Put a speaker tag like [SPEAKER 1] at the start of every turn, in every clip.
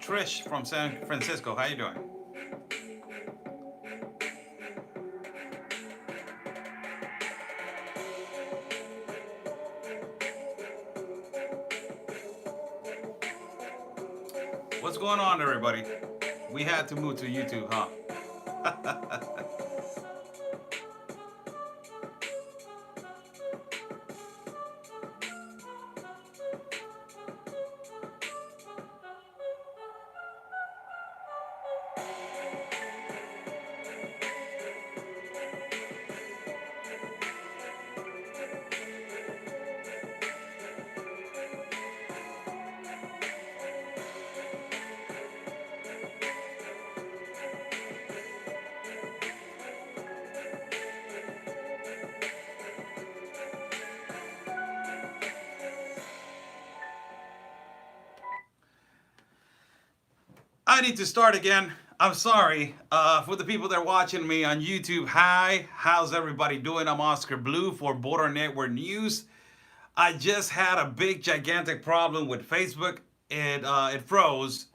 [SPEAKER 1] Trish from San Francisco. How you doing? What's going on, everybody? We had to move to YouTube, huh? I need to start again. I'm sorry. For the people that are watching me on YouTube, hi. How's everybody doing? I'm Oscar Blue for Border Network News. I just had a big, gigantic problem with Facebook. It froze.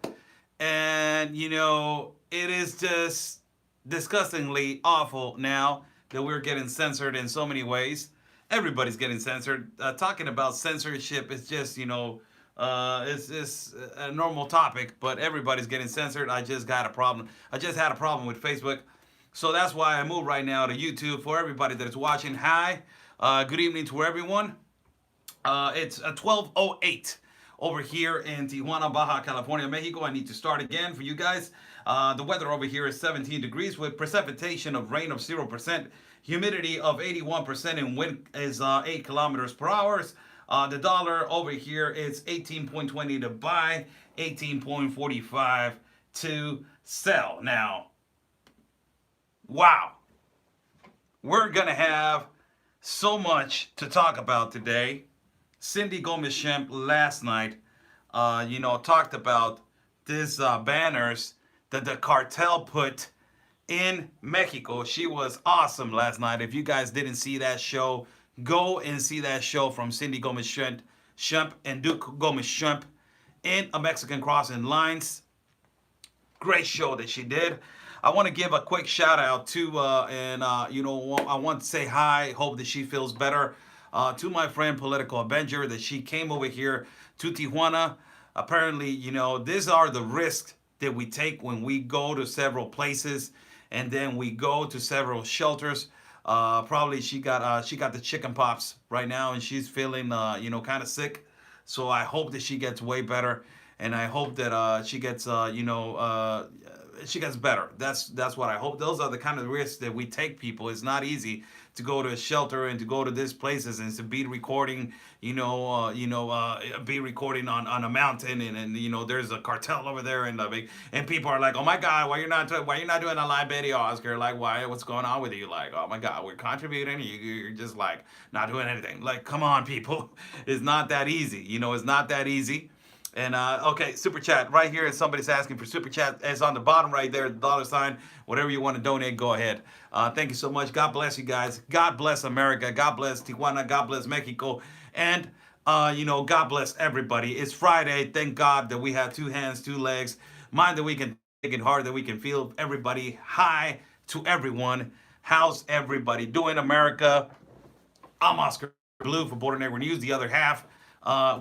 [SPEAKER 1] And, it is just disgustingly awful now that we're getting censored in so many ways. Everybody's getting censored. Talking about censorship is just, it's a normal topic, but everybody's getting censored. I just got a problem. I just had a problem with Facebook. So that's why I moved right now to YouTube. For everybody that is watching, hi. Good evening to everyone. It's 12:08 over here in Tijuana, Baja California, Mexico. I need to start again for you guys. The weather over here is 17 degrees with precipitation of rain of 0%, humidity of 81%, and wind is 8 kilometers per hour. The dollar over here is 18.20 to buy, 18.45 to sell. Now, wow, we're going to have so much to talk about today. Cindy Gomez-Schempp last night, talked about these banners that the cartel put in Mexico. She was awesome last night. If you guys didn't see that show, go and see that show from Cindy Gomez-Schempp and Duke Gomez-Schempp in a Mexican Crossing Lines. Great show that she did. I want to give a quick shout out to, I want to say hi. Hope that she feels better. To my friend Political Avenger, that she came over here to Tijuana. Apparently, these are the risks that we take when we go to several places and then we go to several shelters. Probably she got the chicken pops right now and she's feeling kind of sick. So I hope that she gets way better, and I hope that she gets she gets better. That's what I hope. Those are the kind of risks that we take, people. It's not easy to go to a shelter and to go to these places and to be recording, be recording on a mountain, and there's a cartel over there, and people are like, oh my God, why you're not doing a live video, Oscar? Like, why? What's going on with you? Like, oh my God, we're contributing. You're just like not doing anything. Like, come on, people. It's not that easy. It's not that easy. And okay, super chat right here. Somebody's asking for super chat. It's on the bottom right there, the dollar sign. Whatever you want to donate, go ahead. Thank you so much. God bless you guys. God bless America. God bless Tijuana. God bless Mexico. And God bless everybody. It's Friday. Thank God that we have two hands, two legs, mind that we can take it, heart that we can feel. Everybody, hi to everyone. How's everybody doing, America? I'm Oscar Blue for Border Network News. The other half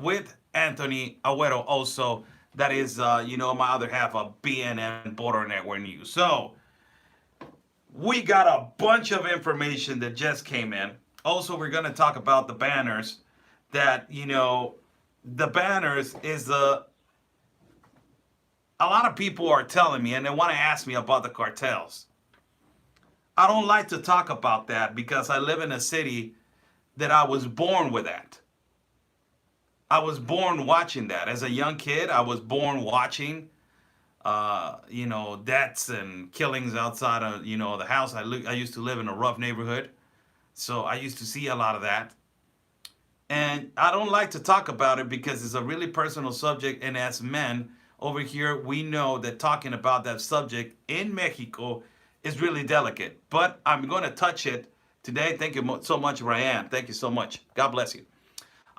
[SPEAKER 1] with Anthony Agüero also. That is, my other half of BNN Border Network News. So, we got a bunch of information that just came in. Also, we're going to talk about the banners that, the banners is a lot of people are telling me, and they want to ask me about the cartels. I don't like to talk about that because I live in a city that I was born with that. I was born watching that. As a young kid, I was born watching, deaths and killings outside of, the house. I used to live in a rough neighborhood, so I used to see a lot of that. And I don't like to talk about it because it's a really personal subject, and as men over here, we know that talking about that subject in Mexico is really delicate. But I'm going to touch it today. Thank you so much, Ryan. Thank you so much. God bless you.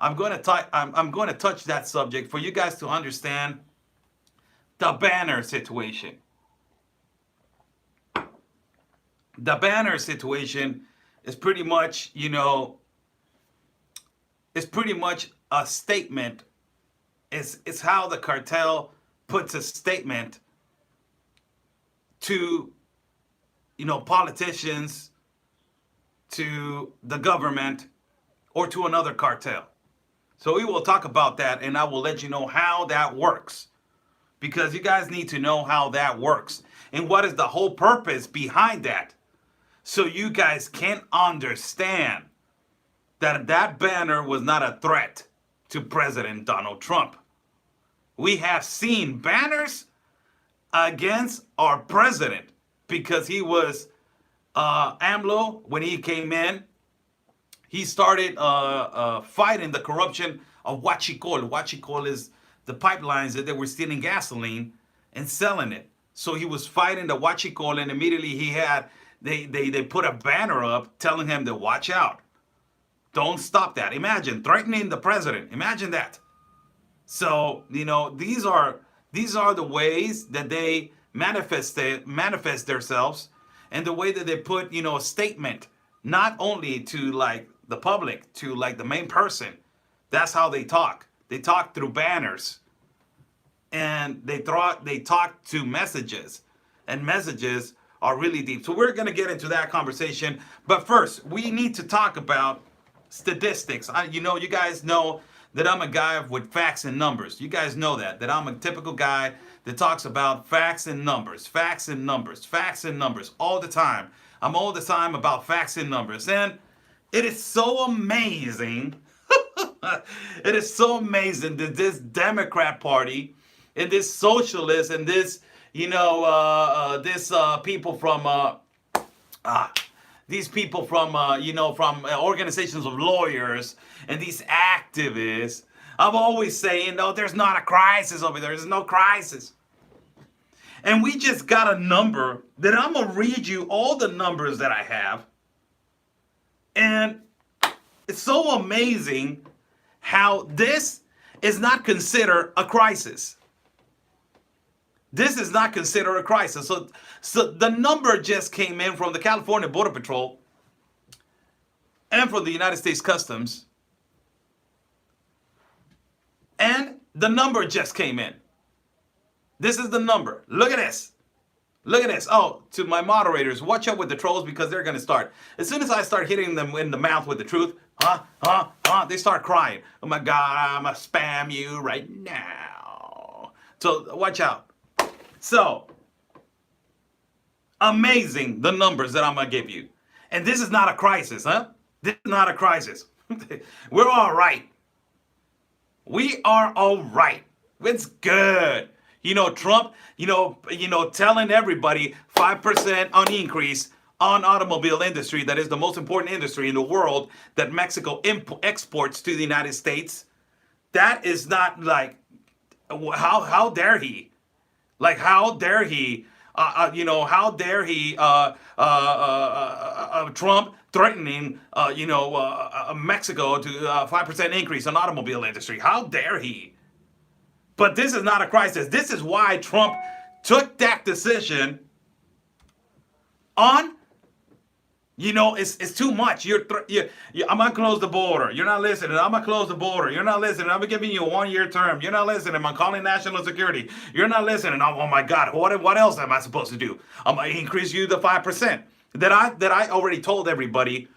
[SPEAKER 1] I'm going to touch that subject for you guys to understand the banner situation. The banner situation is pretty much, it's pretty much a statement. It's how the cartel puts a statement to, politicians, to the government, or to another cartel. So we will talk about that, and I will let you know how that works, because you guys need to know how that works and what is the whole purpose behind that, so you guys can understand that that banner was not a threat to President Donald Trump. We have seen banners against our president because he was AMLO. When he came in, he started fighting the corruption of Huachicol. Huachicol is the pipelines that they were stealing gasoline and selling it. So he was fighting the Huachicol, and immediately they put a banner up telling him to watch out. Don't stop that. Imagine threatening the president. Imagine that. So, these are the ways that they manifest themselves, and the way that they put, a statement, not only to like the public, to like the main person. That's how they talk. They talk through banners, and they talk to messages, and messages are really deep. So we're going to get into that conversation. But first, we need to talk about statistics. You guys know that I'm a guy with facts and numbers. You guys know that I'm a typical guy that talks about facts and numbers, facts and numbers, facts and numbers all the time. I'm all the time about facts and numbers. And it is so amazing. It is so amazing that this Democrat Party and this socialist and this, people from these people from, from organizations of lawyers and these activists, I'm always saying, no, there's not a crisis over there. There's no crisis. And we just got a number that I'm going to read you all the numbers that I have. And it's so amazing how this is not considered a crisis. This is not considered a crisis. So the number just came in from the California Border Patrol and from the United States Customs. And the number just came in. This is the number. Look at this. Look at this. Oh, to my moderators, watch out with the trolls, because they're going to start. As soon as I start hitting them in the mouth with the truth, they start crying. Oh my God, I'm going to spam you right now. So watch out. So, amazing the numbers that I'm going to give you. And this is not a crisis, huh? This is not a crisis. We're all right. We are all right. It's good. Trump, telling everybody 5% on increase on automobile industry. That is the most important industry in the world that Mexico exports to the United States. That is not like, how dare he? Like, how dare he, how dare he, Trump threatening, Mexico to 5% increase on automobile industry. How dare he? But this is not a crisis. This is why Trump took that decision on, it's too much. I'm going to close the border. You're not listening. I'm going to close the border. You're not listening. I'm giving you a 1-year term. You're not listening. I'm calling national security. You're not listening. Oh my God. What else am I supposed to do? I'm going to increase you to 5%. That I already told everybody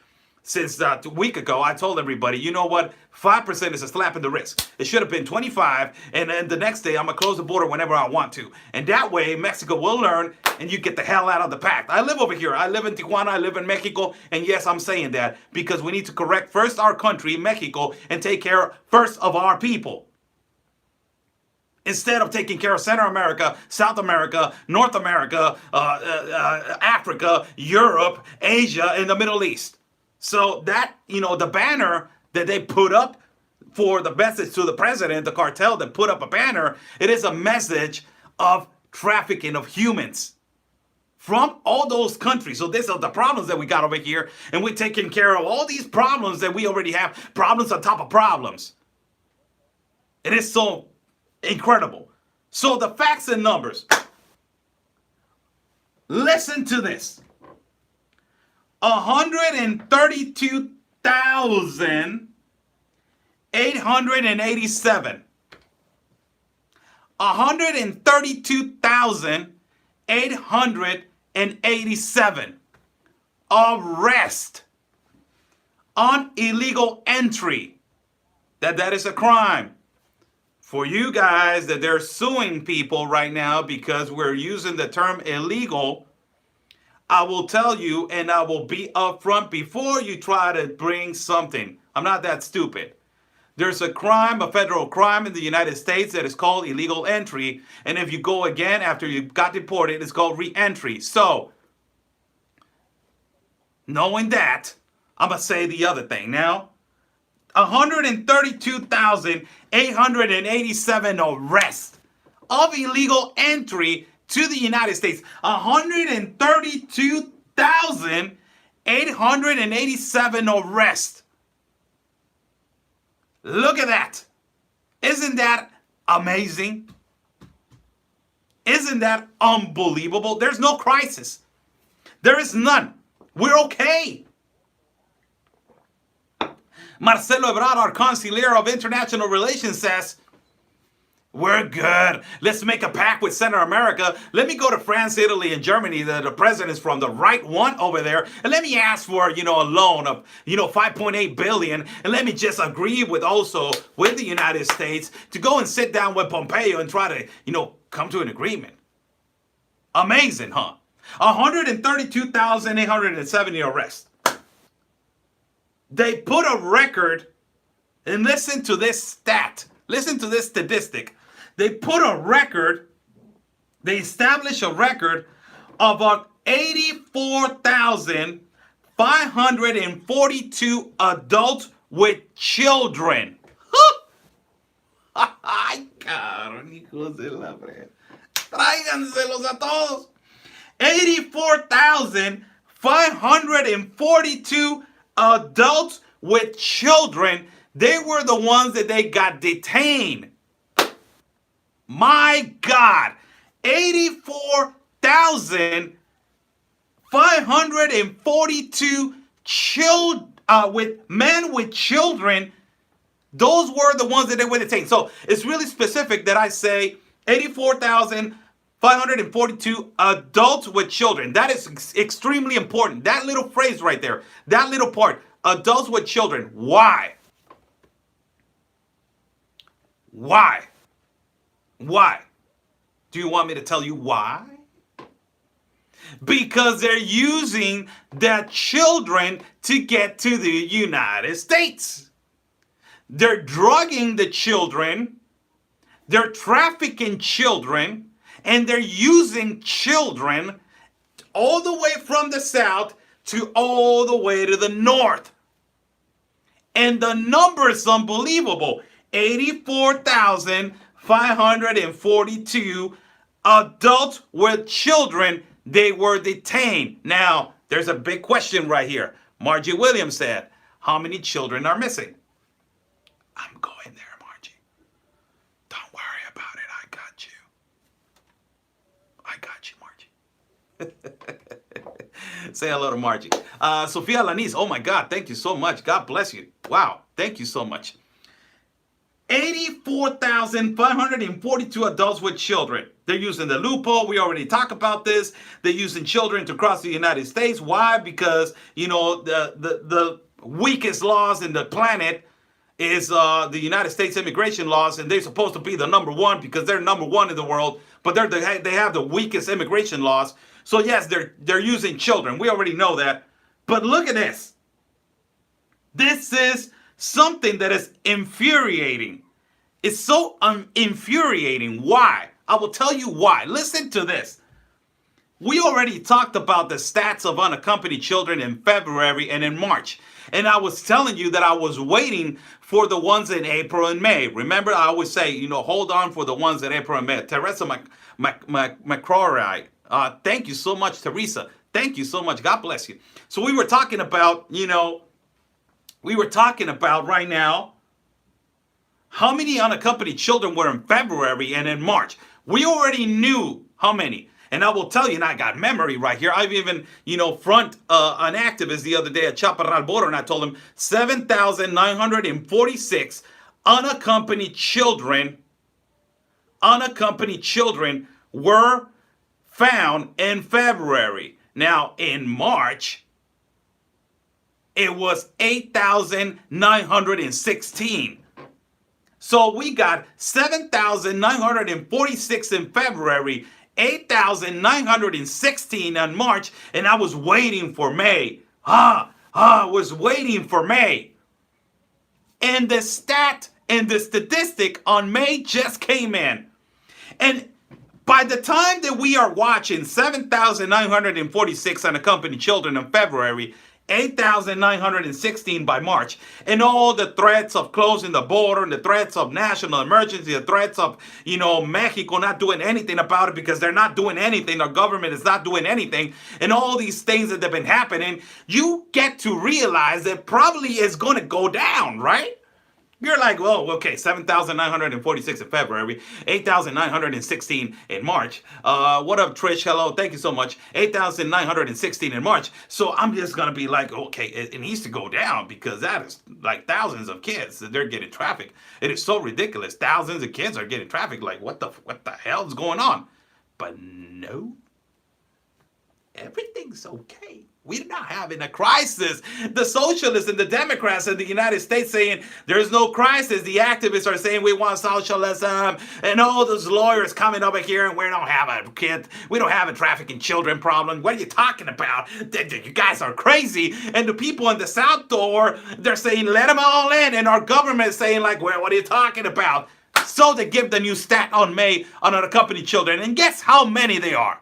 [SPEAKER 1] since a week ago. I told everybody, you know what? 5% is a slap in the wrist. It should have been 25, and then the next day I'm gonna close the border whenever I want to. And that way Mexico will learn, and you get the hell out of the pact. I live over here. I live in Tijuana. I live in Mexico. And yes, I'm saying that because we need to correct first our country, Mexico, and take care first of our people. Instead of taking care of Central America, South America, North America, Africa, Europe, Asia, and the Middle East. So that, the banner that they put up for the message to the president, the cartel that put up a banner, it is a message of trafficking of humans from all those countries. So these are the problems that we got over here, and we're taking care of all these problems that we already have, problems on top of problems. It is so incredible. So the facts and numbers. Listen to this. 132,887. 132,887 arrest on illegal entry. That is a crime. For you guys that they're suing people right now because we're using the term illegal, I will tell you and I will be upfront before you try to bring something. I'm not that stupid. There's a crime, a federal crime in the United States that is called illegal entry. And if you go again after you got deported, it's called re-entry. So, knowing that, I'm going to say the other thing. Now, 132,887 arrests of illegal entry to the United States. 132,887 arrests. Look at that. Isn't that amazing? Isn't that unbelievable? There's no crisis. There is none. We're okay. Marcelo Ebrard, our consigliere of international relations, says, we're good. Let's make a pact with Center America. Let me go to France, Italy, and Germany, the president's from the right one over there, and let me ask for, a loan of, 5.8 billion, and let me just agree with the United States to go and sit down with Pompeo and try to, come to an agreement. Amazing, huh? 132,870 arrests. They put a record, and listen to this stat. Listen to this statistic. They established a record of about 84,542 adults with children. Ay, cabrón, hijos de la fregada. Tráiganselos a todos. 84,542 adults with children. They were the ones that they got detained. My God, 84,542 men with children. Those were the ones that they were detained. So it's really specific that I say 84,542 adults with children. That is extremely important. That little phrase right there, that little part, adults with children. Why? Why? Why? Do you want me to tell you why? Because they're using the children to get to the United States. They're drugging the children, they're trafficking children, and they're using children all the way from the south to all the way to the north. And the number is unbelievable. 84,542 adults with children, they were detained. Now, there's a big question right here. Margie Williams said, how many children are missing? I'm going there, Margie. Don't worry about it. I got you. I got you, Margie. Say hello to Margie. Sofia Lanis, oh my God, thank you so much. God bless you. Wow, thank you so much. 84,542 adults with children. They're using the loophole. We already talked about this. They're using children to cross the United States. Why? Because, the weakest laws in the planet is the United States immigration laws, and they're supposed to be the number one because they're number one in the world, but they have the weakest immigration laws. So yes, they're using children. We already know that. But look at this. This is something that is infuriating. It's so infuriating. Why? I will tell you why. Listen to this. We already talked about the stats of unaccompanied children in February and in March. And I was telling you that I was waiting for the ones in April and May. Remember, I always say, hold on for the ones in April and May. Teresa McCrory, thank you so much, Teresa. Thank you so much. God bless you. So we were talking about, right now how many unaccompanied children were in February and in March. We already knew how many. And I will tell you, and I got memory right here. I've even, front an activist the other day at Chaparral border, and I told him 7,946 unaccompanied children were found in February. Now, in March, it was 8,916. So we got 7,946 in February, 8,916 in March, and I was waiting for May. I was waiting for May. And the statistic on May just came in. And by the time that we are watching 7,946 unaccompanied children in February, 8,916 by March, and all the threats of closing the border, and the threats of national emergency, the threats of, Mexico not doing anything about it because they're not doing anything, our government is not doing anything, and all these things that have been happening, you get to realize that probably is going to go down, right? You're like, well, okay, 7,946 in February, 8,916 in March. What up, Trish? Hello, thank you so much. 8,916 in March. So I'm just going to be like, okay, it needs to go down because that is like thousands of kids that they're getting trafficked. It is so ridiculous. Thousands of kids are getting trafficked. Like, what the hell is going on? But no, everything's okay. We're not having a crisis. The socialists and the Democrats in the United States saying there's no crisis. The activists are saying we want socialism, and all those lawyers coming over here and we don't have a trafficking children problem. What are you talking about? You guys are crazy. And the people in the South door, they're saying let them all in, and our government is saying like, well, what are you talking about? So they give the new stat on May on unaccompanied children, and guess how many they are?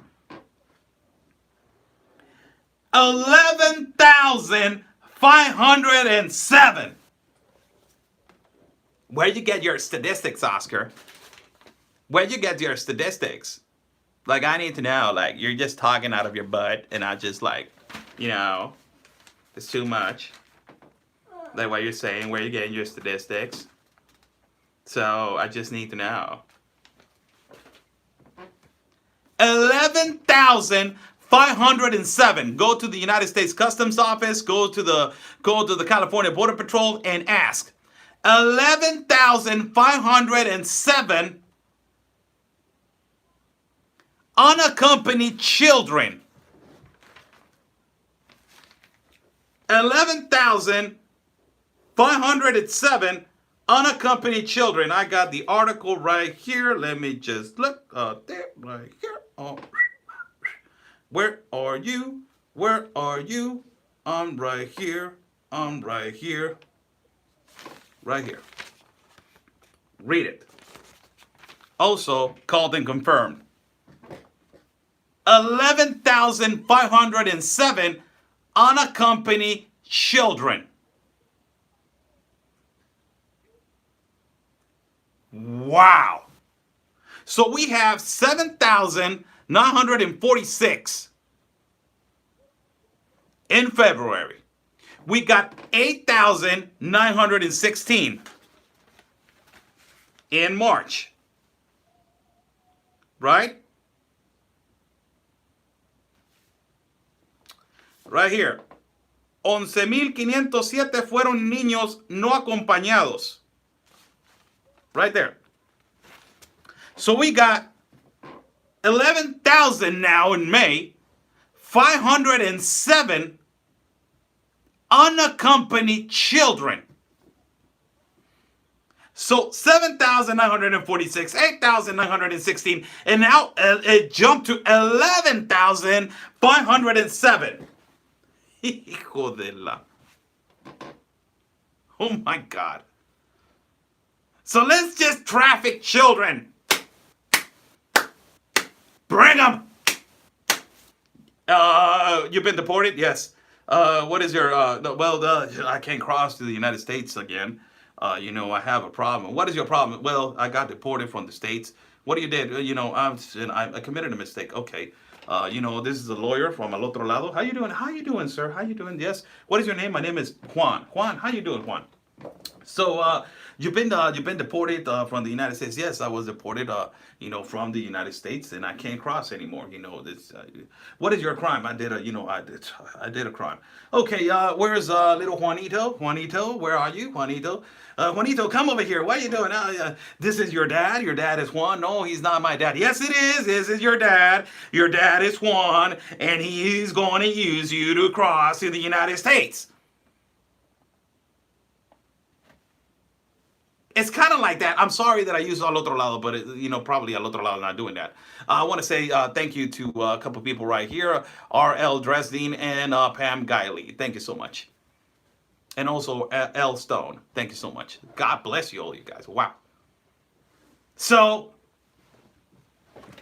[SPEAKER 1] 11,507. Where you get your statistics, Oscar? Where you get your statistics? Like, I need to know. Like, you're just talking out of your butt, and I just like, it's too much. Like what you're saying, where you're getting your statistics. So I just need to know. 11,507. Go to the United States Customs Office, go to the California Border Patrol and ask. 11,507 unaccompanied children. 11,507 unaccompanied children. I got the article right here. Let me just look there, right here. Oh. Where are you? Where are you? I'm right here. I'm right here. Right here. Read it. Also called and confirmed. 11,507 unaccompanied children. Wow. So we have 7,946 in February. We got 8,916 in March. Right? Right here. 11,507 fueron niños no acompañados. Right there. So we got 11,000 now in May, 507 unaccompanied children. So 7,946, 8,916, and now it jumped to 11,507. Hijo de la. Oh my God. So let's just traffic children. Bring them. You've been deported? Yes. What is your, I can't cross to the United States again. I have a problem. What is your problem? Well, I got deported from the States. What you did? I committed a mistake. Okay. This is a lawyer from El Otro Lado. How you doing? How you doing, sir? How you doing? Yes. What is your name? My name is Juan. Juan, how you doing, Juan? So you've been deported from the United States. Yes, I was deported. From the United States, and I can't cross anymore. This. What is your crime? I did a. I did a crime. Okay. Where's little Juanito? Juanito, where are you, Juanito? Juanito, come over here. What are you doing? This is your dad. Your dad is Juan. No, he's not my dad. Yes, it is. This is your dad. Your dad is Juan, and he's going to use you to cross to the United States. It's kind of like that. I'm sorry that I use al otro lado, but probably al otro lado not doing that. I want to say thank you to a couple people right here, R.L. Dresden and Pam Guiley. Thank you so much. And also L. Stone. Thank you so much. God bless you all, you guys. Wow. So,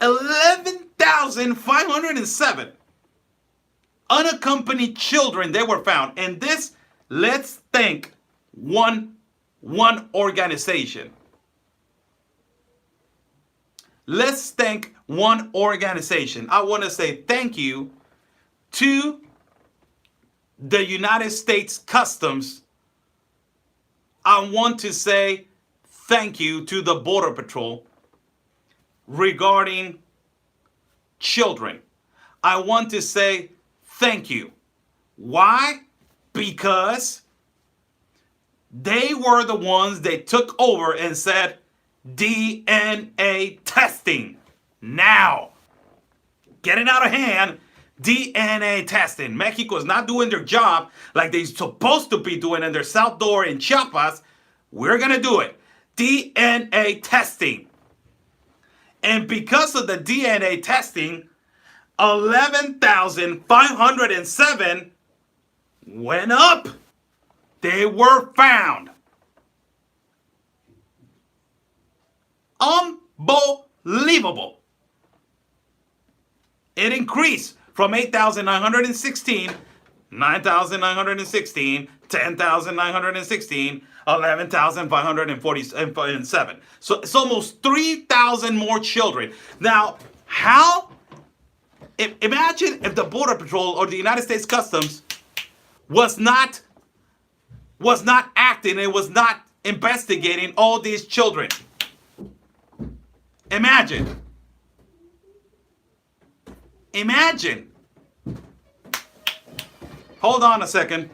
[SPEAKER 1] 11,507 unaccompanied children, they were found. And this, let's thank one organization. Let's thank one organization. I want to say thank you to the United States Customs. I want to say thank you to the Border Patrol regarding children. I want to say thank you. Why? Because they were the ones that took over and said, DNA testing. Now, getting out of hand, DNA testing. Mexico is not doing their job like they're supposed to be doing in their South Door in Chiapas. We're going to do it. DNA testing. And because of the DNA testing, 11,507 went up. They were found. Unbelievable. It increased from 8,916, 9,916, 10,916, 11,547. So it's almost 3,000 more children. Now, imagine if the Border Patrol or the United States Customs was not acting, it was not investigating all these children. Imagine. Hold on a second.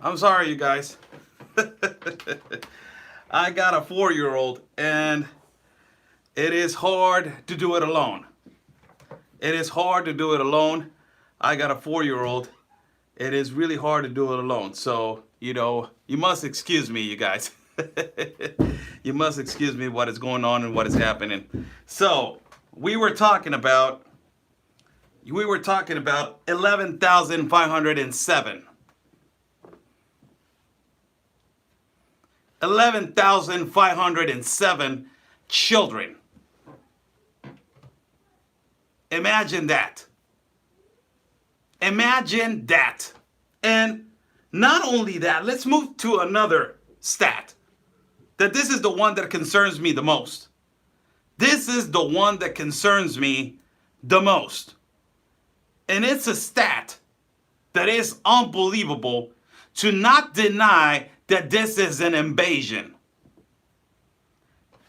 [SPEAKER 1] I'm sorry, you guys. I got a 4-year-old, and it is hard to do it alone. It is hard to do it alone. I got a 4-year-old. It is really hard to do it alone. So, you must excuse me, you guys. You must excuse me what is going on and what is happening. So, we were talking about 11,507. 11,507 children. Imagine that. Imagine that. And not only that, let's move to another stat. That this is the one that concerns me the most. This is the one that concerns me the most. And it's a stat that is unbelievable, to not deny that this is an invasion.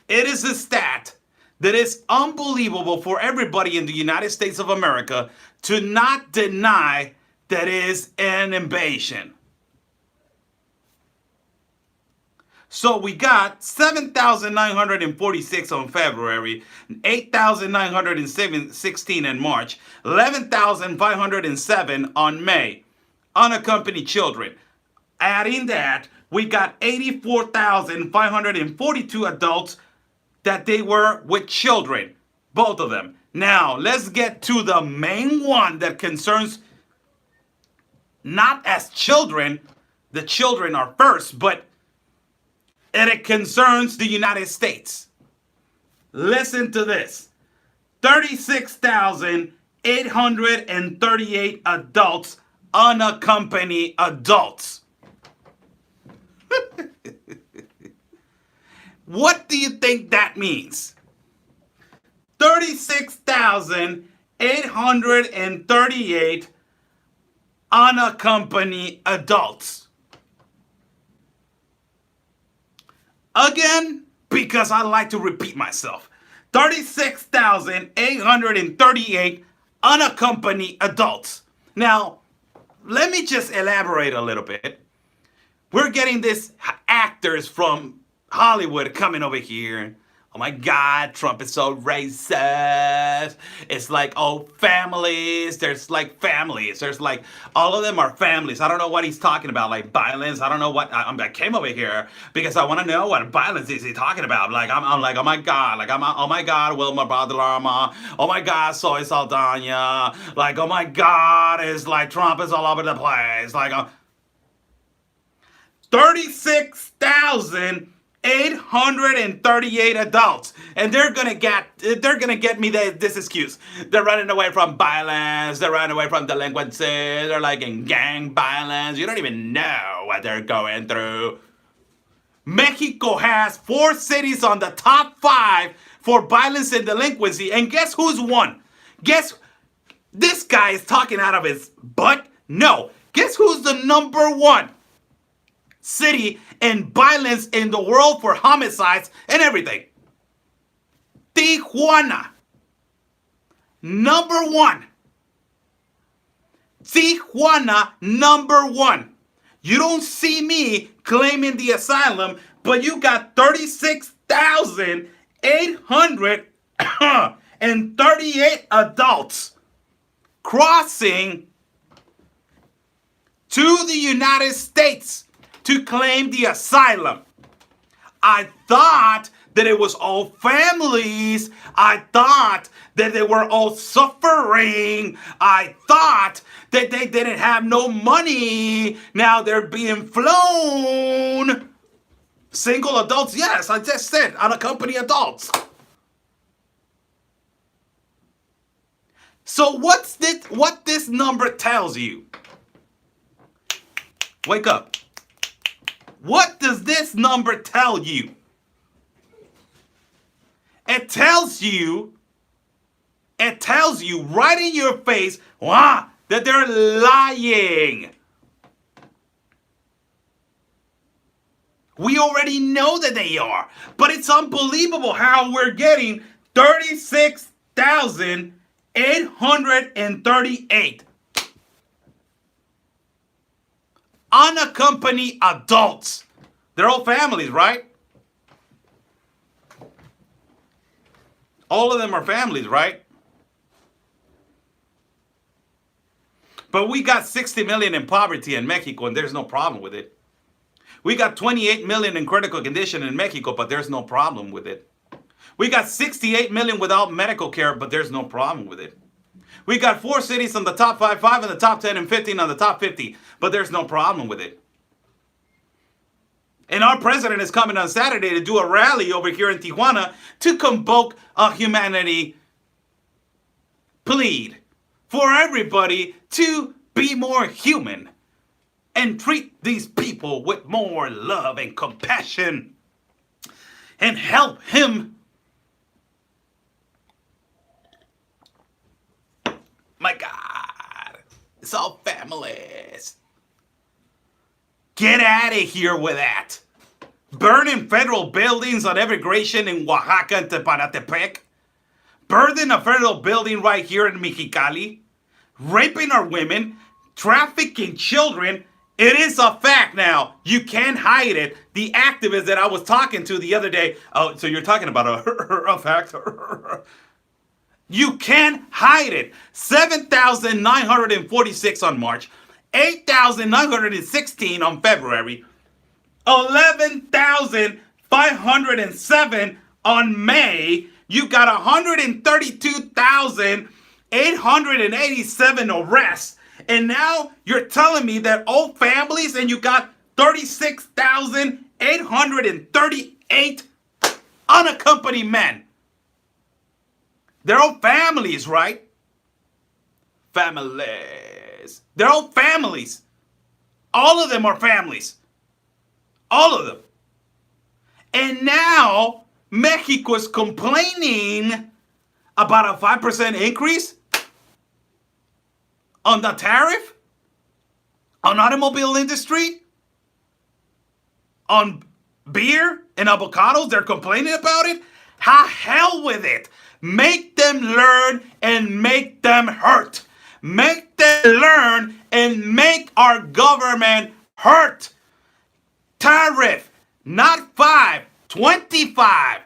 [SPEAKER 1] It is a stat that is unbelievable for everybody in the United States of America to not deny that is an invasion. So we got 7,946 on February, 8,916 in March, 11,507 on May, unaccompanied children. Adding that, we got 84,542 adults that they were with children, both of them. Now, let's get to the main one that concerns not as children, the children are first, but it concerns the United States. Listen to this. 36,838 adults, unaccompanied adults. What do you think that means? 36,838 unaccompanied adults. Again, because I like to repeat myself. 36,838 unaccompanied adults. Now, let me just elaborate a little bit. We're getting these actors from Hollywood coming over here. Oh my God, Trump is so racist. It's like, oh, families. There's like families. There's like, all of them are families. I don't know what he's talking about, like violence. I don't know what, I came over here because I want to know what violence is he talking about. Like, I'm like, oh my God. Like, oh my God, Wilma Baudelaire. Oh my God, Zoe Saldana. Like, oh my God, it's like Trump is all over the place. Like, 36,838 adults, and they're gonna get me this excuse. They're running away from violence. They're running away from delinquency. They're like in gang violence. You don't even know what they're going through. Mexico has 4 cities on the top 5 for violence and delinquency, and guess who's won? Guess this guy is talking out of his butt? No. Guess who's the number 1 city and violence in the world for homicides and everything? Tijuana. Number 1. Tijuana, number 1. You don't see me claiming the asylum, but you got 36,838 adults crossing to the United States to claim the asylum. I thought that it was all families. I thought that they were all suffering. I thought that they didn't have no money. Now they're being flown. Single adults, yes, I just said unaccompanied adults. So what this number tells you? Wake up. What does this number tell you? It tells you right in your face, that they're lying. We already know that they are, but it's unbelievable how we're getting 36,838 unaccompanied adults. They're all families, right? All of them are families, right? But we got 60 million in poverty in Mexico, and there's no problem with it. We got 28 million in critical condition in Mexico, but there's no problem with it. We got 68 million without medical care, but there's no problem with it. We got 4 cities on the top 5 in the top 10, and 15 on the top 50, but there's no problem with it. And our president is coming on Saturday to do a rally over here in Tijuana to convoke a humanity plead for everybody to be more human and treat these people with more love and compassion and help him. My God, it's all families. Get out of here with that. Burning federal buildings on Immigration in Oaxaca and Tepanatepec. Burning a federal building right here in Mexicali. Raping our women. Trafficking children. It is a fact now. You can't hide it. The activist that I was talking to the other day. Oh, so you're talking about a fact. You can't hide it. 7,946 on March. 8,916 on February. 11,507 on May. You got 132,887 arrests. And now you're telling me that all families, and you got 36,838 unaccompanied men. They're all families, right? Families. They're all families. All of them are families. All of them. And now Mexico is complaining about a 5% increase on the tariff, on automobile industry, on beer and avocados. They're complaining about it. Hell with it. Make them learn and make them hurt. Make them learn and make our government hurt. Tariff, not 5, 25.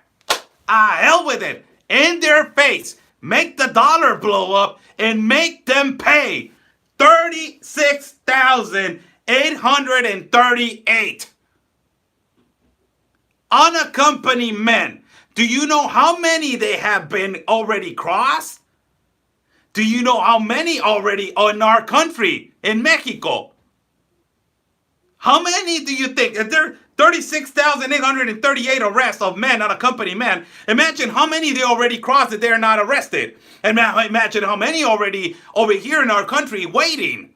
[SPEAKER 1] Hell with it. In their face. Make the dollar blow up and make them pay 36,838 unaccompanied men. Do you know how many they have been already crossed? Do you know how many already in our country, in Mexico? How many do you think? If there are 36,838 arrests of men, unaccompanied men, imagine how many they already crossed that they're not arrested. And imagine how many already over here in our country waiting.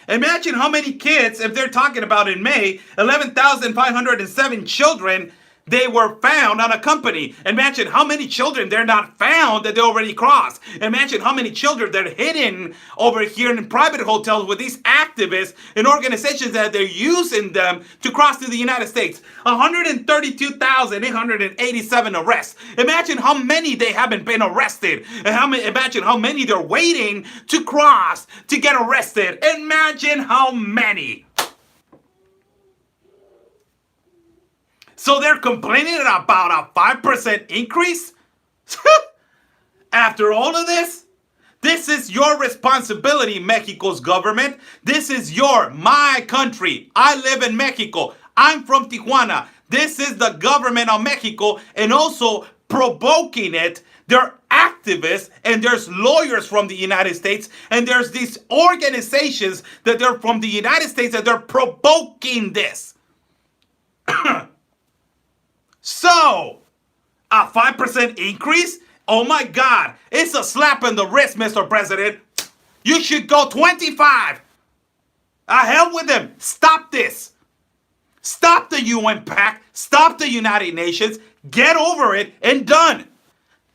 [SPEAKER 1] Imagine how many kids, if they're talking about in May, 11,507 children, they were found unaccompanied. Imagine how many children they're not found that they already crossed. Imagine how many children they're hidden over here in private hotels with these activists and organizations that they're using them to cross to the United States. 132,887 arrests. Imagine how many they haven't been arrested. And imagine how many they're waiting to cross to get arrested. Imagine how many. So they're complaining about a 5% increase? After all of this? This is your responsibility, Mexico's government. This is my country. I live in Mexico. I'm from Tijuana. This is the government of Mexico, and also provoking it. They're activists, and there's lawyers from the United States, and there's these organizations that they're from the United States that they're provoking this. So, a 5% increase? Oh my God, it's a slap in the wrist, Mr. President. You should go 25. Hell with them. Stop this. Stop the UN pact. Stop the United Nations. Get over it and done.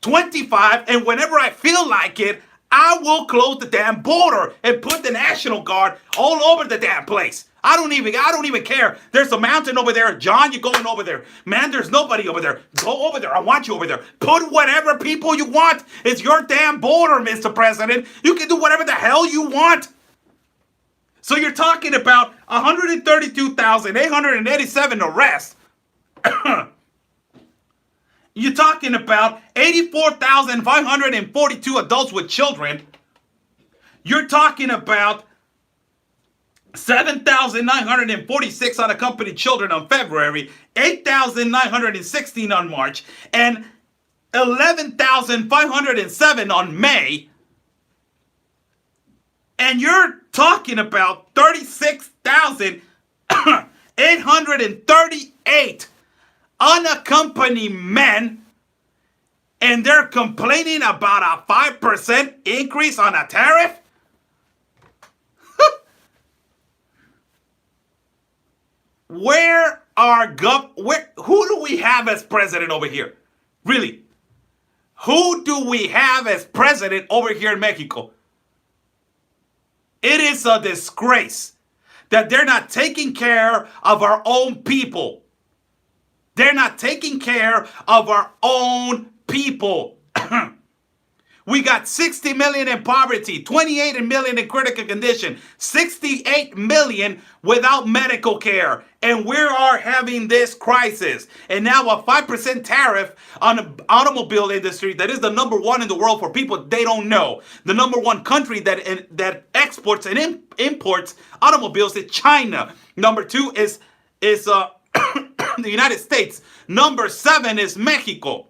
[SPEAKER 1] 25, and whenever I feel like it, I will close the damn border and put the National Guard all over the damn place. I don't even care. There's a mountain over there. John, you're going over there. Man, there's nobody over there. Go over there. I want you over there. Put whatever people you want. It's your damn border, Mr. President. You can do whatever the hell you want. So you're talking about 132,887 arrests. You're talking about 84,542 adults with children. You're talking about 7,946 unaccompanied children on February, 8,916 on March, and 11,507 on May, and you're talking about 36,838 unaccompanied men, and they're complaining about a 5% increase on a tariff? Who do we have as president over here? Really? Who do we have as president over here in Mexico? It is a disgrace that they're not taking care of our own people. They're not taking care of our own people. We got 60 million in poverty, 28 million in critical condition, 68 million without medical care. And we are having this crisis. And now a 5% tariff on the automobile industry that is the number one in the world for people they don't know. The number one country that exports and imports automobiles is China. Number two is the United States. Number 7 is Mexico.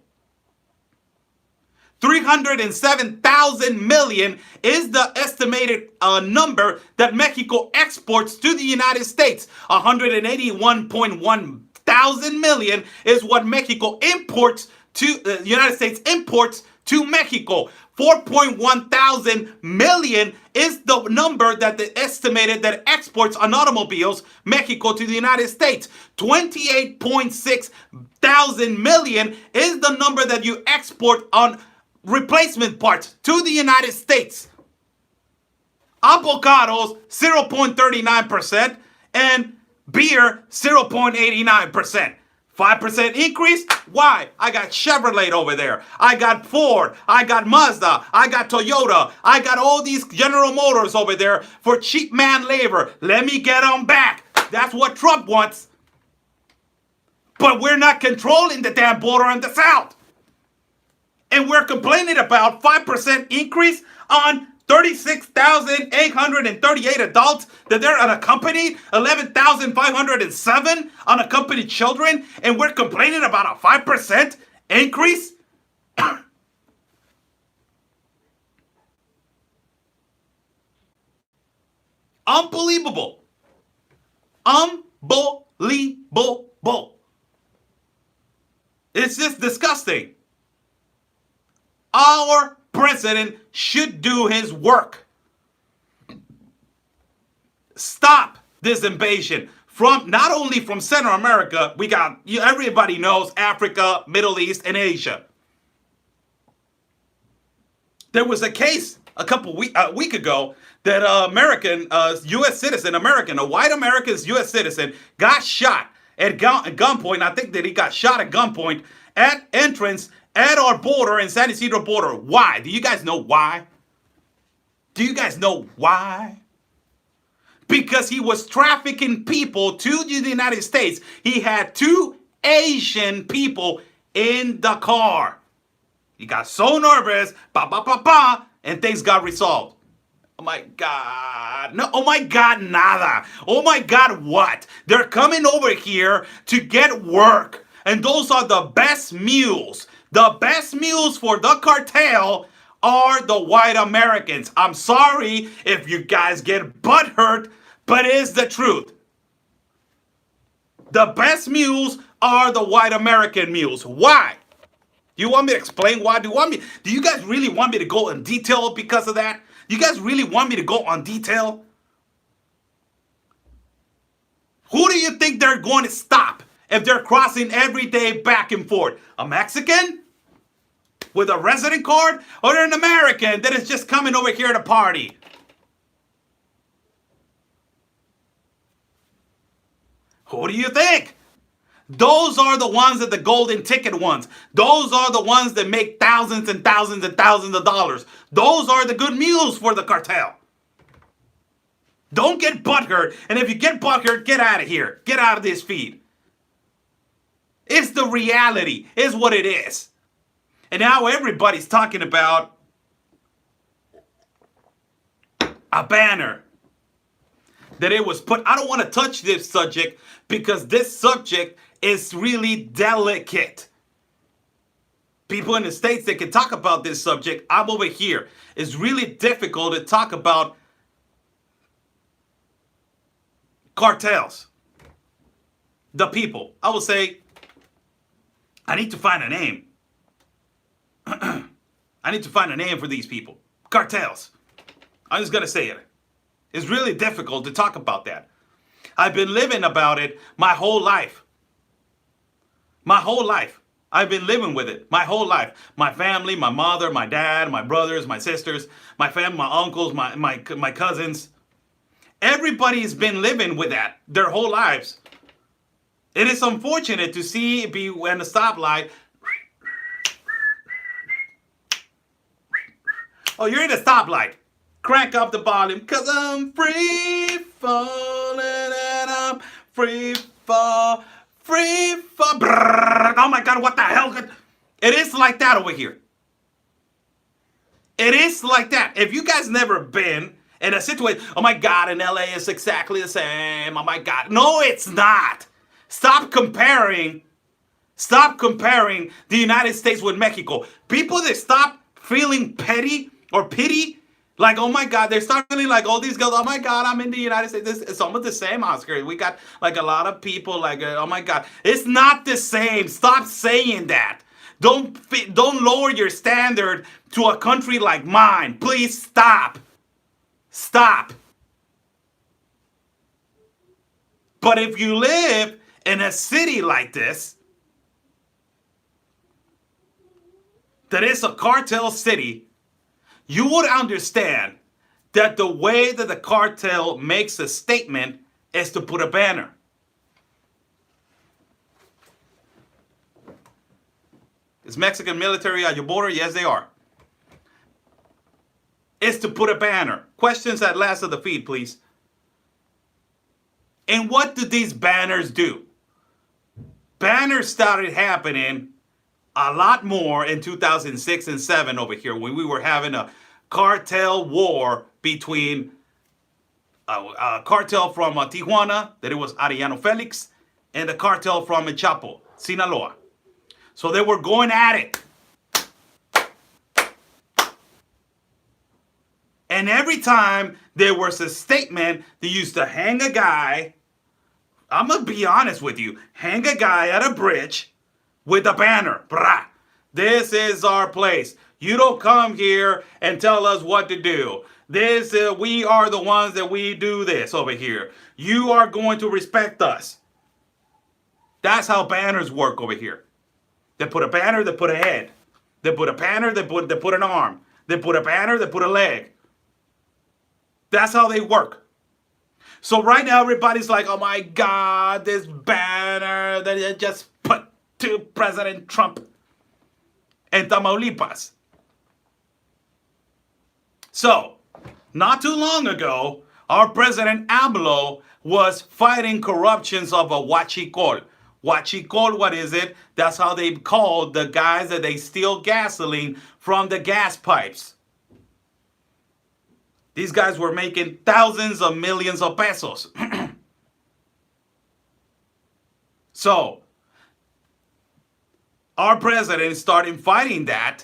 [SPEAKER 1] 307,000 million is the estimated number that Mexico exports to the United States. 181.1 thousand million is what Mexico imports to the United States imports to Mexico. 4.1 thousand million is the number that they estimated that exports on automobiles Mexico to the United States. 28.6 thousand million is the number that you export on replacement parts to the United States. Avocados 0.39% and beer 0.89%. 5% increase? Why? I got Chevrolet over there. I got Ford. I got Mazda. I got Toyota. I got all these General Motors over there for cheap man labor. Let me get them back. That's what Trump wants. But we're not controlling the damn border in the South. And we're complaining about 5% increase on 36,838 adults that they're unaccompanied, 11,507 unaccompanied children, and we're complaining about a 5% increase? Unbelievable. Unbelievable. It's just disgusting. Our president should do his work. Stop this invasion from not only from Central America. We got, everybody knows, Africa, Middle East, and Asia. There was a case a week ago that American U.S. citizen, a white American U.S. citizen, got shot at gunpoint. I think that he got shot at gunpoint at entrance at our border in San Ysidro border. Why? Do you guys know why? Do you guys know why? Because he was trafficking people to the United States. He had 2 Asian people in the car. He got so nervous, and things got resolved. Oh my God. No, oh my God, nada. Oh my God, what? They're coming over here to get work. And those are the best mules. The best mules for the cartel are the white Americans. I'm sorry if you guys get butthurt, but it's the truth. The best mules are the white American mules. Why? Do you want me to explain why? Do you guys really want me to go in detail because of that? Do you guys really want me to go on detail? Who do you think they're going to stop if they're crossing every day back and forth? A Mexican with a resident card, or an American that is just coming over here to party? Who do you think? Those are the ones that the golden ticket ones. Those are the ones that make thousands and thousands and thousands of dollars. Those are the good mules for the cartel. Don't get butthurt. And if you get butthurt, get out of here. Get out of this feed. It's the reality. It's what it is. And now everybody's talking about a banner that it was put. I don't want to touch this subject because this subject is really delicate. People in the States that can talk about this subject. I'm over here. It's really difficult to talk about cartels. The people. I will say, I need to find a name. I need to find a name for these people. Cartels. I'm just going to say it. It's really difficult to talk about that. I've been living about it my whole life. My whole life. I've been living with it my whole life. My family, my mother, my dad, my brothers, my sisters, my family, my uncles, my cousins. Everybody's been living with that their whole lives. It is unfortunate to see it be when the stoplight. Oh, you're in a stoplight. Crank up the volume, cause I'm free falling and I'm free fall. Oh my God, what the hell? It is like that over here. It is like that. If you guys never been in a situation, oh my God, in LA it's exactly the same. Oh my God. No, it's not. Stop comparing the United States with Mexico. People that stop feeling petty or pity, like, oh my God, they're starting like all these girls, oh my God, I'm in the United States. It's almost the same, Oscar. We got like a lot of people like, oh my God. It's not the same. Stop saying that. Don't lower your standard to a country like mine. Please stop. Stop. But if you live in a city like this, that is a cartel city, you would understand that the way that the cartel makes a statement is to put a banner. Is Mexican military at your border? Yes, they are. It's to put a banner. Questions at last of the feed, please. And what do these banners do? Banners started happening a lot more in 2006 and 7 over here when we were having a cartel war between a cartel from Tijuana, that it was Arellano Felix, and the cartel from Chapo, Sinaloa. So they were going at it. And every time there was a statement, they used to hang a guy, I'm going to be honest with you, hang a guy at a bridge with a banner. Brah. This is our place. You don't come here and tell us what to do. We are the ones that we do this over here. You are going to respect us. That's how banners work over here. They put a banner, they put a head. They put a banner, they put an arm. They put a banner, they put a leg. That's how they work. So right now everybody's like, oh my God, this banner that they just put to President Trump in Tamaulipas. So, not too long ago, our President AMLO was fighting corruptions of a huachicol. Huachicol, what is it? That's how they call the guys that they steal gasoline from the gas pipes. These guys were making thousands of millions of pesos. So, our president started fighting that,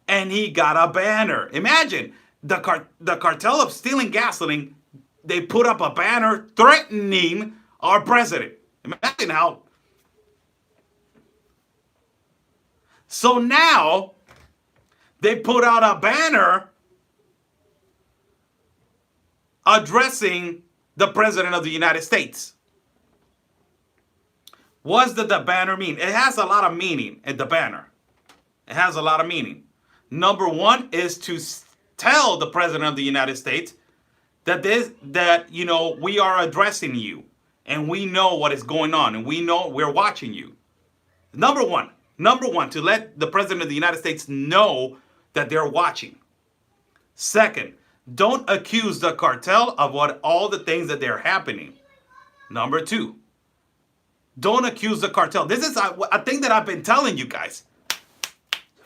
[SPEAKER 1] and he got a banner. Imagine, the cartel of stealing gasoline, they put up a banner threatening our president. Imagine how. So now, they put out a banner addressing the President of the United States. What does the banner mean? It has a lot of meaning in the banner. It has a lot of meaning. Number one is to tell the President of the United States that we are addressing you and we know what is going on and we know we're watching you. Number one, to let the President of the United States know that they're watching. Second, don't accuse the cartel of all the things that they're happening. Number two, don't accuse the cartel. This is a thing that I've been telling you guys.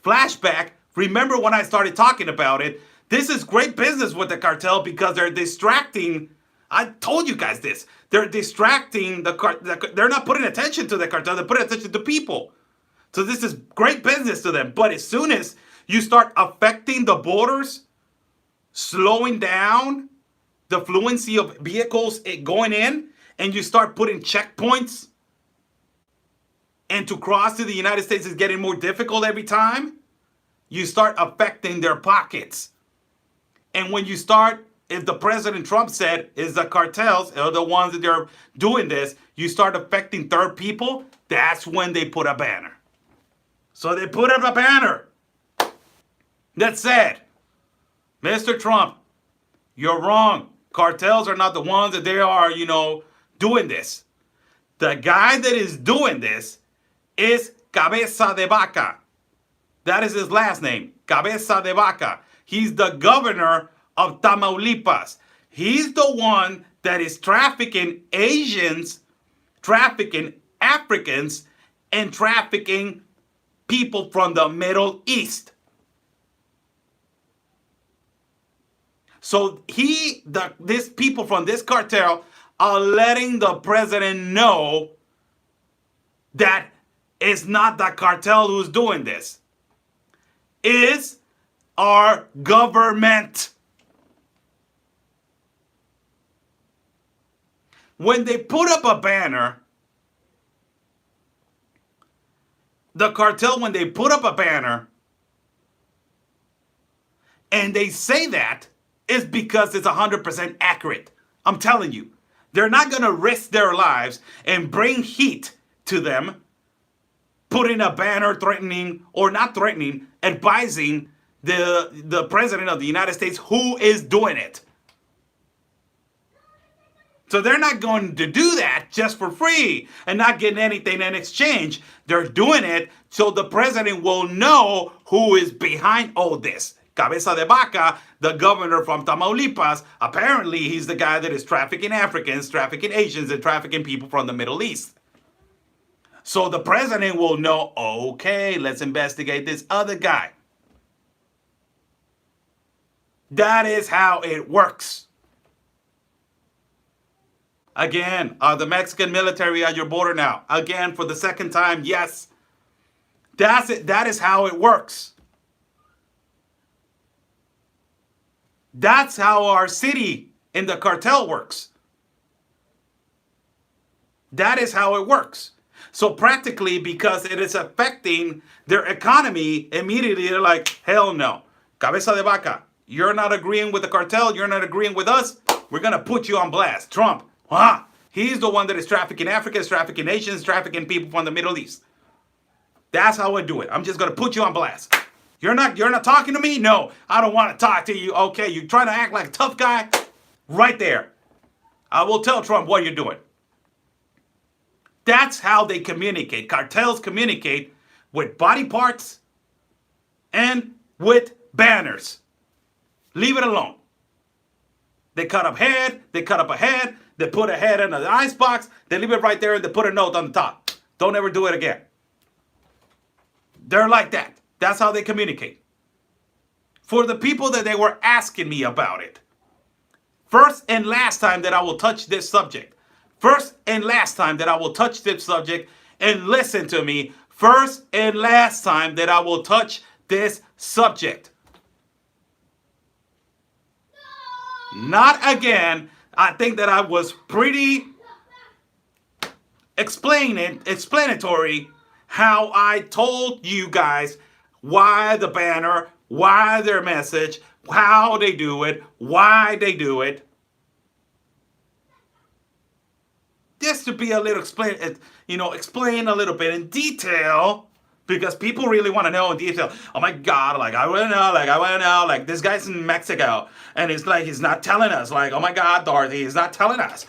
[SPEAKER 1] Flashback, remember when I started talking about it, this is great business with the cartel because they're distracting. I told you guys this. They're distracting they're not putting attention to the cartel, they're putting attention to people. So this is great business to them. But as soon as you start affecting the borders, slowing down the fluency of vehicles going in, and you start putting checkpoints, and to cross to the United States is getting more difficult every time, you start affecting their pockets. And when you start, if the President Trump said is the cartels are the ones that they're doing this, you start affecting third people, that's when they put a banner. So they put up a banner that said, Mr. Trump, you're wrong. Cartels are not the ones that they are, doing this. The guy that is doing this is Cabeza de Vaca. That is his last name, Cabeza de Vaca. He's the governor of Tamaulipas. He's the one that is trafficking Asians, trafficking Africans, and trafficking people from the Middle East. So these people from this cartel are letting the president know that it's not the cartel who's doing this. It's our government. When they put up a banner, the cartel, when they put up a banner, and they say that, is because it's 100% accurate. I'm telling you. They're not going to risk their lives and bring heat to them, putting a banner threatening, or not threatening, advising the president of the United States who is doing it. So they're not going to do that just for free and not getting anything in exchange. They're doing it so the president will know who is behind all this. Cabeza de Vaca, the governor from Tamaulipas, apparently he's the guy that is trafficking Africans, trafficking Asians, and trafficking people from the Middle East. So the president will know, okay, let's investigate this other guy. That is how it works. Again, are the Mexican military at your border now? Again, for the second time, yes. That's it. That is how it works. That's how our city in the cartel works. That is how it works. So practically, because it is affecting their economy, immediately they're like, hell no. Cabeza de Vaca, you're not agreeing with the cartel. You're not agreeing with us. We're going to put you on blast. Trump, he's the one that is trafficking Africans, trafficking Asians, trafficking people from the Middle East. That's how I do it. I'm just going to put you on blast. You're not talking to me? No, I don't want to talk to you. Okay, you're trying to act like a tough guy? Right there. I will tell Trump what you're doing. That's how they communicate. Cartels communicate with body parts and with banners. Leave it alone. They cut up head, they cut up a head, they put a head in an icebox, they leave it right there and they put a note on the top. Don't ever do it again. They're like that. That's how they communicate. For the people that they were asking me about it, first and last time that I will touch this subject. First and last time that I will touch this subject, and listen to me. First and last time that I will touch this subject. Not again. I think that I was pretty explanatory how I told you guys why the banner, why their message, how they do it, why they do it. Just to be a little explain a little bit in detail, because people really want to know in detail. Oh my God, I want to know, this guy's in Mexico, and it's like he's not telling us, oh my God, Dorothy, he's not telling us.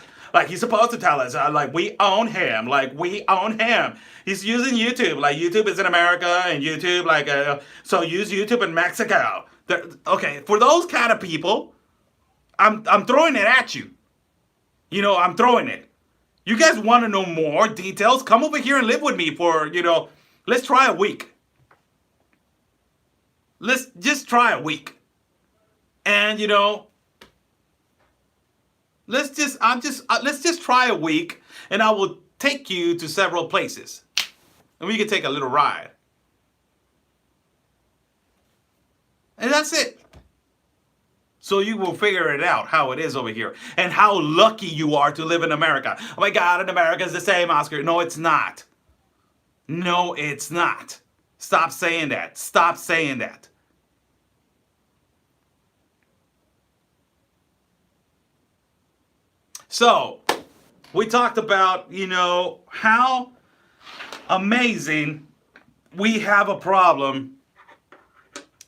[SPEAKER 1] He's supposed to tell us, we own him, we own him. He's using YouTube, YouTube is in America, and YouTube, so use YouTube in Mexico. Okay, for those kind of people, I'm throwing it at you. I'm throwing it. You guys want to know more details? Come over here and live with me for, let's try a week. Let's just try a week. And, let's just try a week, and I will take you to several places. and we can take a little ride. And that's it. So you will figure it out how it is over here and how lucky you are to live in America. Oh my God, in America is the same, Oscar. No, it's not. No, it's not. Stop saying that. Stop saying that. So, we talked about, how amazing we have a problem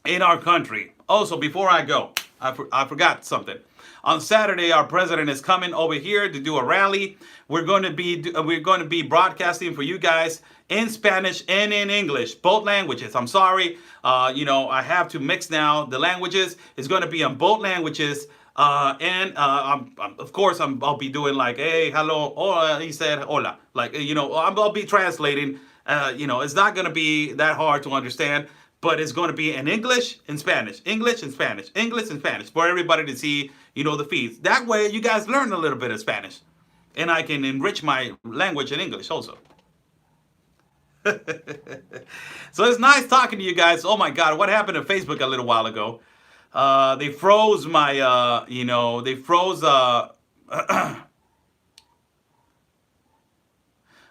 [SPEAKER 1] in our country. Also, before I go, I forgot something. On Saturday, our president is coming over here to do a rally. We're going to be broadcasting for you guys in Spanish and in English, both languages. I'm sorry, I have to mix now the languages. It's going to be on both languages. Of course, I'll be doing like, hey, hello, hola. He said, hola. Like, I'll be translating. It's not going to be that hard to understand, but it's going to be in English and Spanish, English and Spanish, English and Spanish for everybody to see, the feeds. That way, you guys learn a little bit of Spanish, and I can enrich my language in English also. So it's nice talking to you guys. Oh my God, what happened to Facebook a little while ago? They froze my, they froze,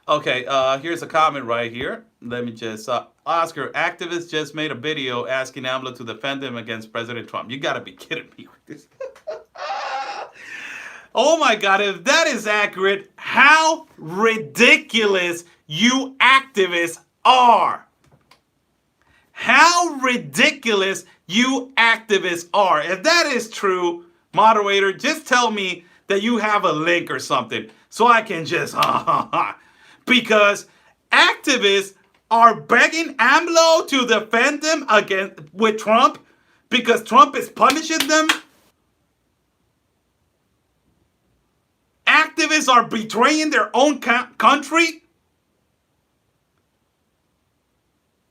[SPEAKER 1] okay, here's a comment right here. Let me just, Oscar, activists just made a video asking AMLO to defend him against President Trump. You gotta be kidding me with this. Oh my God, if that is accurate, how ridiculous you activists are. How ridiculous you activists are. If that is true, moderator, just tell me that you have a link or something so I can just because activists are begging AMLO to defend them with Trump because Trump is punishing them. Activists are betraying their own country.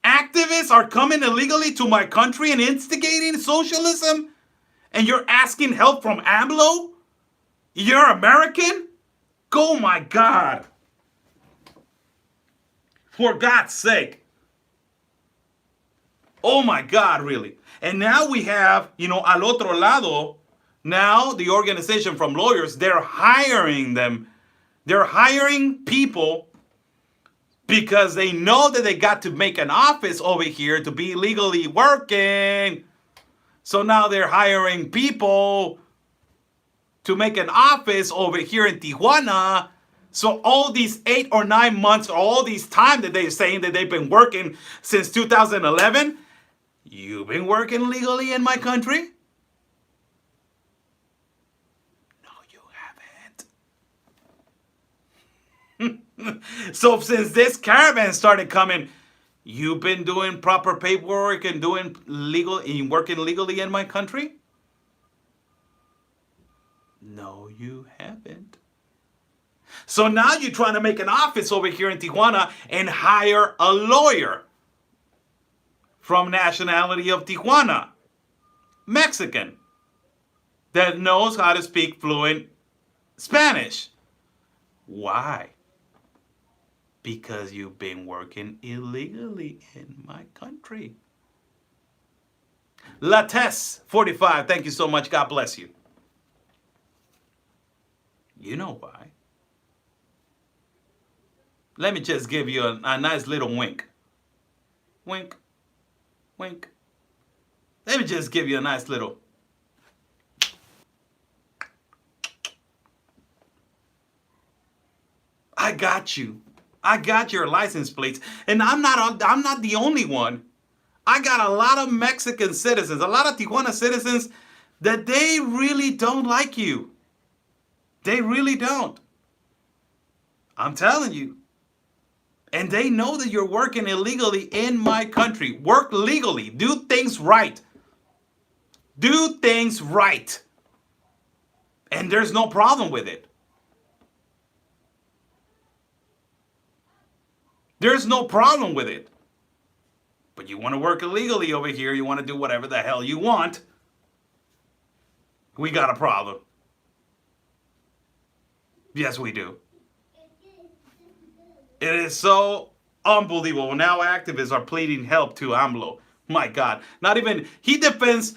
[SPEAKER 1] Activists are coming illegally to my country and instigating socialism. And you're asking help from AMLO? You're American? Oh my God. For God's sake. Oh my God, really. And now we have, al otro lado, now the organization from lawyers, they're hiring them. They're hiring people because they know that they got to make an office over here to be legally working. So now they're hiring people to make an office over here in Tijuana. So all these 8 or 9 months, or all these time that they're saying that they've been working since 2011, you've been working legally in my country? No, you haven't. So since this caravan started coming, you've been doing proper paperwork and doing legal and working legally in my country? No, you haven't. So now you're trying to make an office over here in Tijuana and hire a lawyer from nationality of Tijuana, Mexican, that knows how to speak fluent Spanish. Why? Because you've been working illegally in my country. Lattes 45, thank you so much. God bless you. You know why. Let me just give you a nice little wink. Wink. Wink. Let me just give you a nice little. I got you. I got your license plates. And I'm not the only one. I got a lot of Mexican citizens, a lot of Tijuana citizens that they really don't like you. They really don't. I'm telling you. And they know that you're working illegally in my country. Work legally. Do things right. Do things right. And there's no problem with it. There's no problem with it. But you want to work illegally over here. You want to do whatever the hell you want. We got a problem. Yes, we do. It is so Unbelievable. Now activists are pleading help to AMLO. My God. Not even, he doesn't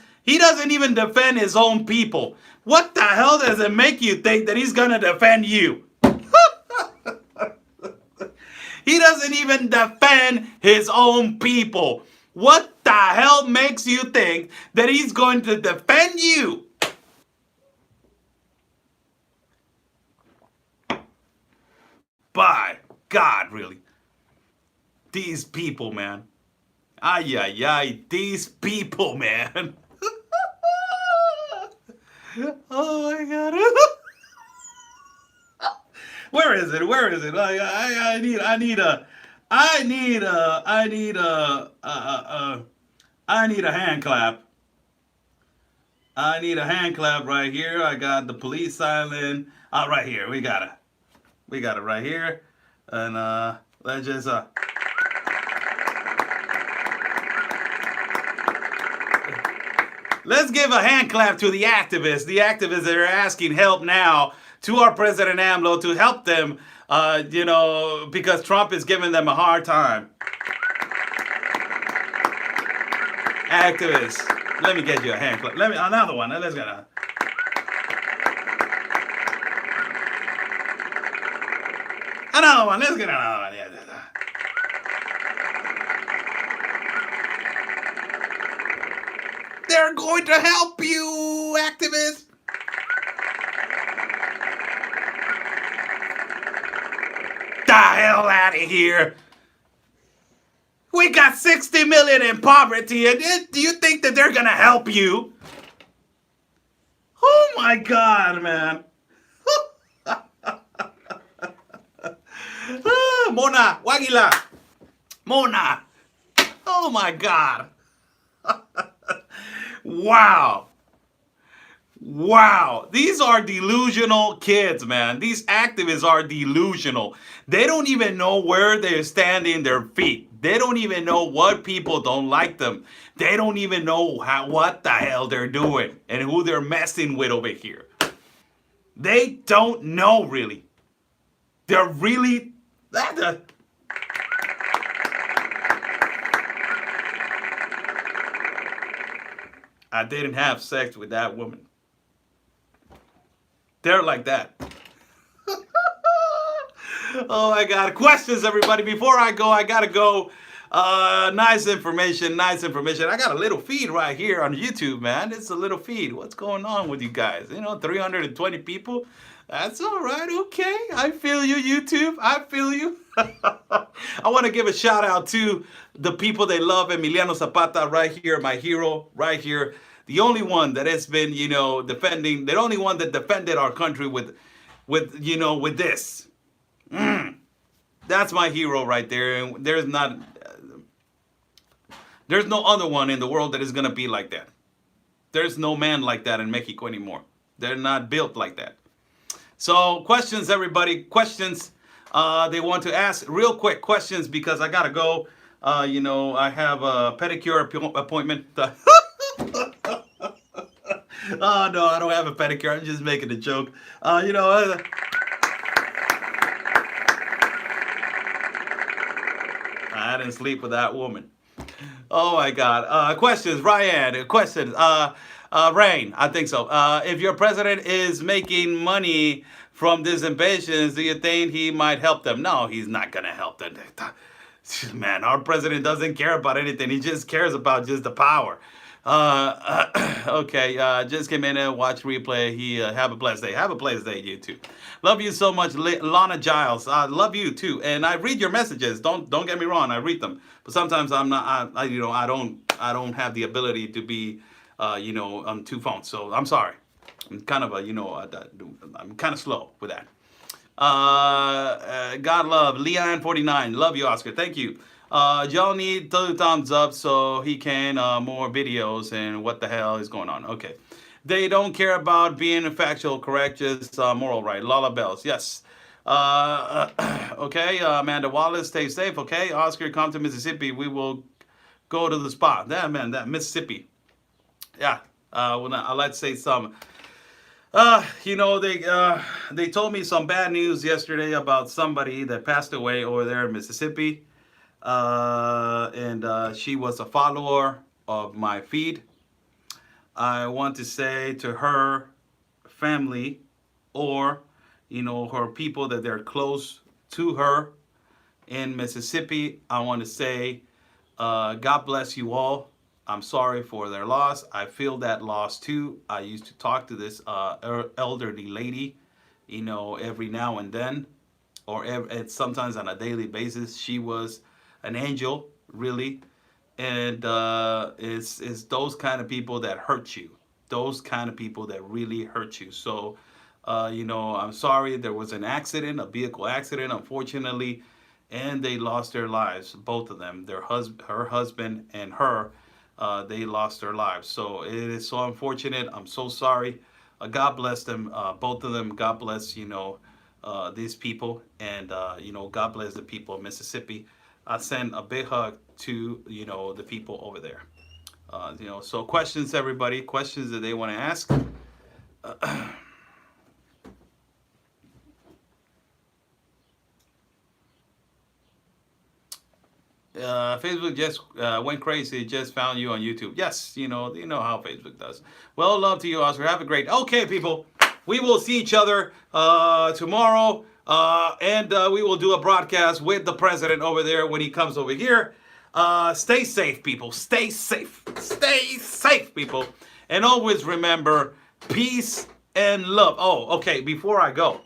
[SPEAKER 1] even defend his own people. What the hell does it make you think that he's gonna defend you? He doesn't even defend his own people. What the hell makes you think that he's going to defend you? By God, really. These people, man. Ay, ay, ay. These people, man. Oh my God. Where is it? Where is it? I need a hand clap. I need a hand clap right here. I got the police silent. Right here. We got it right here. And let's just let's give a hand clap to the activists. The activists that are asking help now to our President AMLO to help them, because Trump is giving them a hard time. Activists, let me get you a hand clap. Let me another one. Let's get another one. Let's get another one. Yeah. They're going to help you, activists. The hell out of here. We got 60 million in poverty, and do you think that they're gonna help you? Oh my God, man. Mona, Wagila. Mona. Oh my God. Wow. Wow. These are delusional kids, man. These activists are delusional. They don't even know where they're standing their feet. They don't even know what people don't like them. They don't even know what the hell they're doing and who they're messing with over here. They don't know, really. They're really... I didn't have sex with that woman. They're like that. Oh my God. Questions, everybody. Before I go, I gotta go. Nice information. I got a little feed right here on YouTube, man. It's a little feed. What's going on with you guys? 320 people. That's all right. Okay. I feel you, YouTube. I feel you. I want to give a shout out to the people they love. Emiliano Zapata right here, my hero right here. The only one that has been, defending, the only one that defended our country with this. That's my hero right there. And there's no other one in the world that is going to be like that. There's no man like that in Mexico anymore. They're not built like that. So questions, everybody. Questions. They want to ask real quick questions because I got to go. I have a pedicure appointment. Oh, no, I don't have a pedicure. I'm just making a joke. I didn't sleep with that woman. Oh, my God. Questions, Ryan. Questions. Rain, I think so. If your president is making money from these invasions, do you think he might help them? No, he's not going to help them. Man, our president doesn't care about anything. He just cares about just the power. Okay, just came in and watch replay. Have a blessed day. Have a blessed day, you too. Love you so much, Lana Giles. I love you too, and I read your messages. Don't get me wrong. I read them, but sometimes I'm not. I don't have the ability to be, on two phones. So I'm sorry. I'm kind of I'm kind of slow with that. God love Leon 49. Love you, Oscar. Thank you. Y'all need 2 thumbs up so he can more videos and what the hell is going on. Okay. They don't care about being factual correct, just moral right. Lala Bells. Yes. Okay. Amanda Wallace, stay safe. Okay. Oscar, come to Mississippi. We will go to the spot. That Mississippi. Yeah. I'd like to say some. They told me some bad news yesterday about somebody that passed away over there in Mississippi. and she was a follower of my feed. I want to say to her family, or her people that they're close to her in Mississippi, I want to say, God bless you all. I'm sorry for their loss. I feel that loss too. I used to talk to this elderly lady, every now and then, or sometimes on a daily basis. She was an angel, really. And it's those kind of people that hurt you. Those kind of people that really hurt you. So, I'm sorry there was an accident, a vehicle accident, unfortunately, and they lost their lives, both of them, her husband and her. They lost their lives. So it is so unfortunate. I'm so sorry. God bless them, both of them. God bless, these people, and God bless the people of Mississippi. I send a big hug to the people over there. So questions, everybody, questions that they want to ask. Facebook just went crazy. It just found you on YouTube. Yes, you know how Facebook does. Well, love to you, Oscar. Have a great. Okay, people, we will see each other tomorrow, and we will do a broadcast with the president over there when he comes over here. Stay safe, people. Stay safe. Stay safe, people. And always remember peace and love. Oh, okay. Before I go,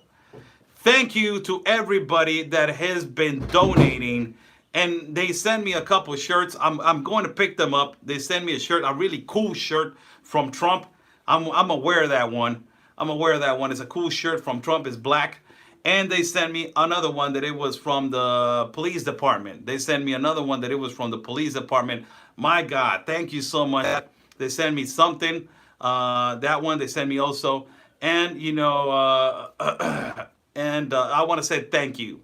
[SPEAKER 1] thank you to everybody that has been donating. And they send me a couple of shirts. I'm going to pick them up. They send me a shirt, a really cool shirt from Trump. I'm aware of that one. I'm aware of that one. It's a cool shirt from Trump. It's black. And they sent me another one that it was from the police department. They sent me another one that it was from the police department. My God, thank you so much. They sent me something. That one they sent me also. And, and I want to say thank you.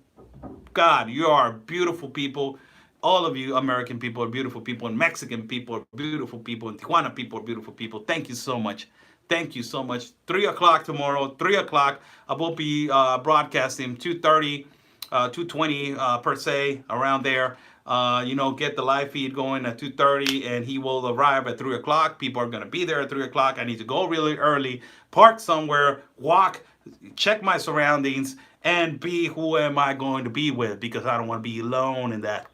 [SPEAKER 1] God, you are beautiful people. All of you American people are beautiful people, and Mexican people are beautiful people, and Tijuana people are beautiful people. Thank you so much. Thank you so much. 3 o'clock tomorrow, 3 o'clock. I will be broadcasting 2:30, 2:20 per se, around there. Get the live feed going at 2:30, and he will arrive at 3 o'clock. People are going to be there at 3 o'clock. I need to go really early, park somewhere, walk, check my surroundings, and be who am I going to be with, because I don't want to be alone in that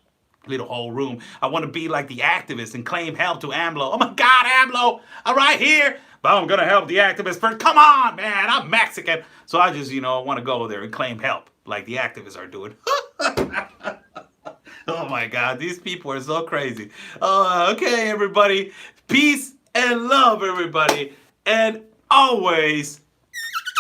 [SPEAKER 1] little whole room. I want to be like the activists and claim help to AMLO. Oh my God, AMLO, I'm right here, but I'm going to help the activists first. Come on, man, I'm Mexican. So I just, want to go there and claim help like the activists are doing. Oh my God, these people are so crazy. Okay, everybody, peace and love, everybody. And always